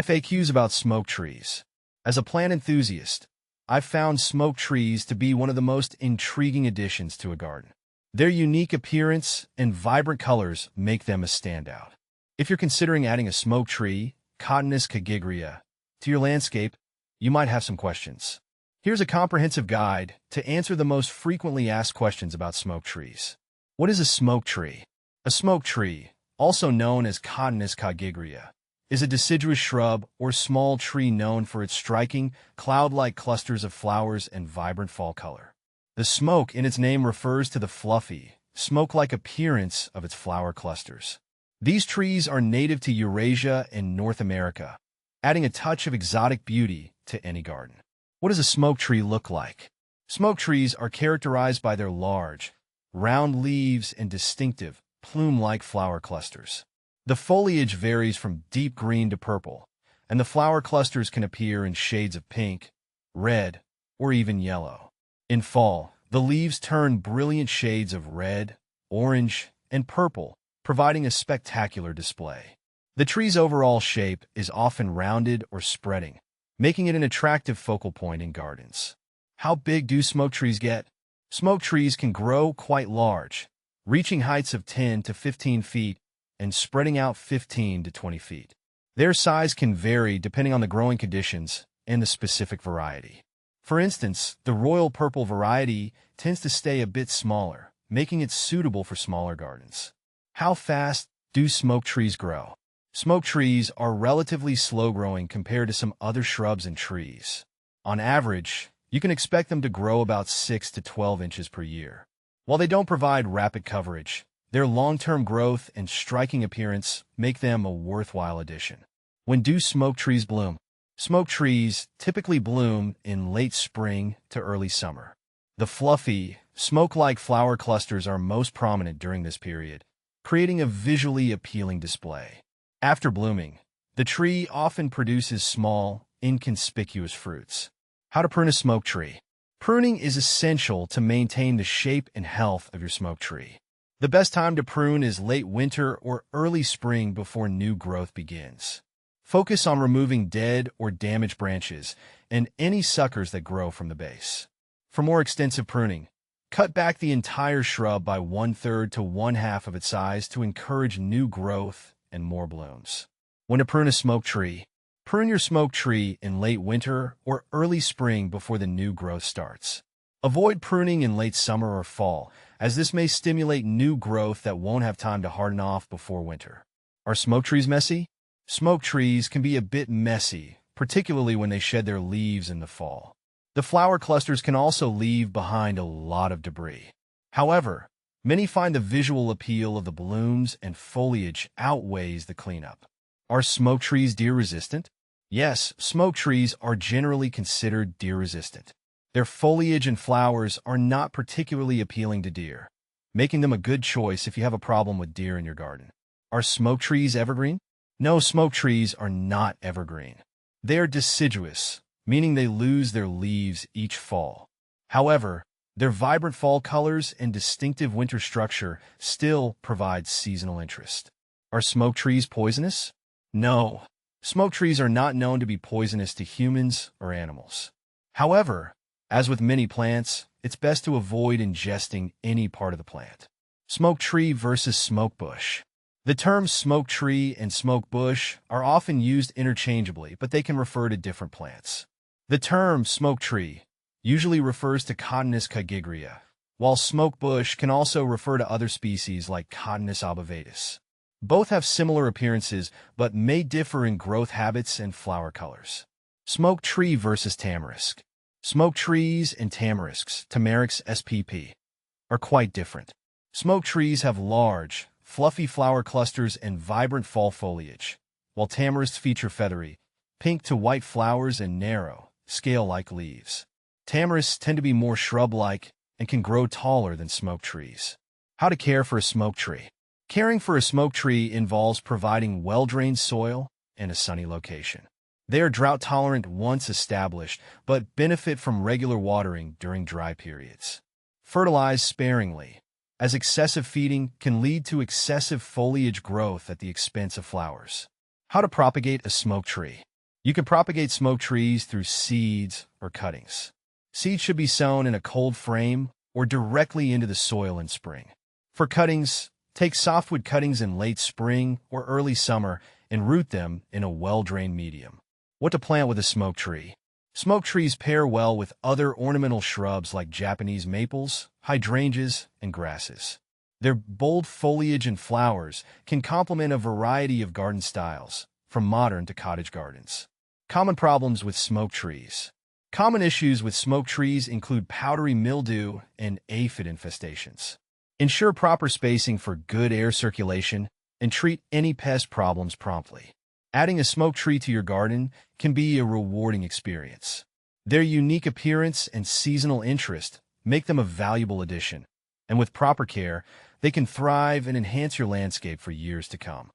FAQs about smoke trees. As a plant enthusiast, I've found smoke trees to be one of the most intriguing additions to a garden. Their unique appearance and vibrant colors make them a standout. If you're considering adding a smoke tree, Cotinus cagigria, to your landscape, you might have some questions. Here's a comprehensive guide to answer the most frequently asked questions about smoke trees. What is a smoke tree? A smoke tree, also known as Cotinus cagigria, is a deciduous shrub or small tree known for its striking, cloud-like clusters of flowers and vibrant fall color. The smoke in its name refers to the fluffy, smoke-like appearance of its flower clusters. These trees are native to Eurasia and North America, adding a touch of exotic beauty to any garden. What does a smoke tree look like? Smoke trees are characterized by their large, round leaves and distinctive, plume-like flower clusters. The foliage varies from deep green to purple, and the flower clusters can appear in shades of pink, red, or even yellow. In fall, the leaves turn brilliant shades of red, orange, and purple, providing a spectacular display. The tree's overall shape is often rounded or spreading, making it an attractive focal point in gardens. How big do smoke trees get? Smoke trees can grow quite large, reaching heights of 10 to 15 feet and spreading out 15 to 20 feet. Their size can vary depending on the growing conditions and the specific variety. For instance, the royal purple variety tends to stay a bit smaller, making it suitable for smaller gardens. How fast do smoke trees grow? Smoke trees are relatively slow-growing compared to some other shrubs and trees. On average, you can expect them to grow about 6 to 12 inches per year. While they don't provide rapid coverage, their long-term growth and striking appearance make them a worthwhile addition. When do smoke trees bloom? Smoke trees typically bloom in late spring to early summer. The fluffy, smoke-like flower clusters are most prominent during this period, creating a visually appealing display. After blooming, the tree often produces small, inconspicuous fruits. How to prune a smoke tree? Pruning is essential to maintain the shape and health of your smoke tree. The best time to prune is late winter or early spring before new growth begins. Focus on removing dead or damaged branches and any suckers that grow from the base. For more extensive pruning, cut back the entire shrub by 1/3 to 1/2 of its size to encourage new growth and more blooms. When to prune a smoke tree? Prune your smoke tree in late winter or early spring before the new growth starts. Avoid pruning in late summer or fall, as this may stimulate new growth that won't have time to harden off before winter. Are smoke trees messy? Smoke trees can be a bit messy, particularly when they shed their leaves in the fall. The flower clusters can also leave behind a lot of debris. However, many find the visual appeal of the blooms and foliage outweighs the cleanup. Are smoke trees deer-resistant? Yes, smoke trees are generally considered deer-resistant. Their foliage and flowers are not particularly appealing to deer, making them a good choice if you have a problem with deer in your garden. Are smoke trees evergreen? No, smoke trees are not evergreen. They are deciduous, meaning they lose their leaves each fall. However, their vibrant fall colors and distinctive winter structure still provide seasonal interest. Are smoke trees poisonous? No, smoke trees are not known to be poisonous to humans or animals. However, as with many plants, it's best to avoid ingesting any part of the plant. Smoke tree versus smoke bush. The terms smoke tree and smoke bush are often used interchangeably, but they can refer to different plants. The term smoke tree usually refers to Cotinus cagigria, while smoke bush can also refer to other species like Cotinus obavatus. Both have similar appearances, but may differ in growth habits and flower colors. Smoke tree versus tamarisk. Smoke trees and tamarisks, Tamarix spp., are quite different. Smoke trees have large, fluffy flower clusters and vibrant fall foliage, while tamarisks feature feathery, pink to white flowers and narrow, scale-like leaves. Tamarisks tend to be more shrub-like and can grow taller than smoke trees. How to care for a smoke tree? Caring for a smoke tree involves providing well-drained soil and a sunny location. They are drought-tolerant once established, but benefit from regular watering during dry periods. Fertilize sparingly, as excessive feeding can lead to excessive foliage growth at the expense of flowers. How to propagate a smoke tree? You can propagate smoke trees through seeds or cuttings. Seeds should be sown in a cold frame or directly into the soil in spring. For cuttings, take softwood cuttings in late spring or early summer and root them in a well-drained medium. What to plant with a smoke tree? Smoke trees pair well with other ornamental shrubs like Japanese maples, hydrangeas, and grasses. Their bold foliage and flowers can complement a variety of garden styles, from modern to cottage gardens. Common problems with smoke trees. Common issues with smoke trees include powdery mildew and aphid infestations. Ensure proper spacing for good air circulation and treat any pest problems promptly. Adding a smoke tree to your garden can be a rewarding experience. Their unique appearance and seasonal interest make them a valuable addition, and with proper care, they can thrive and enhance your landscape for years to come.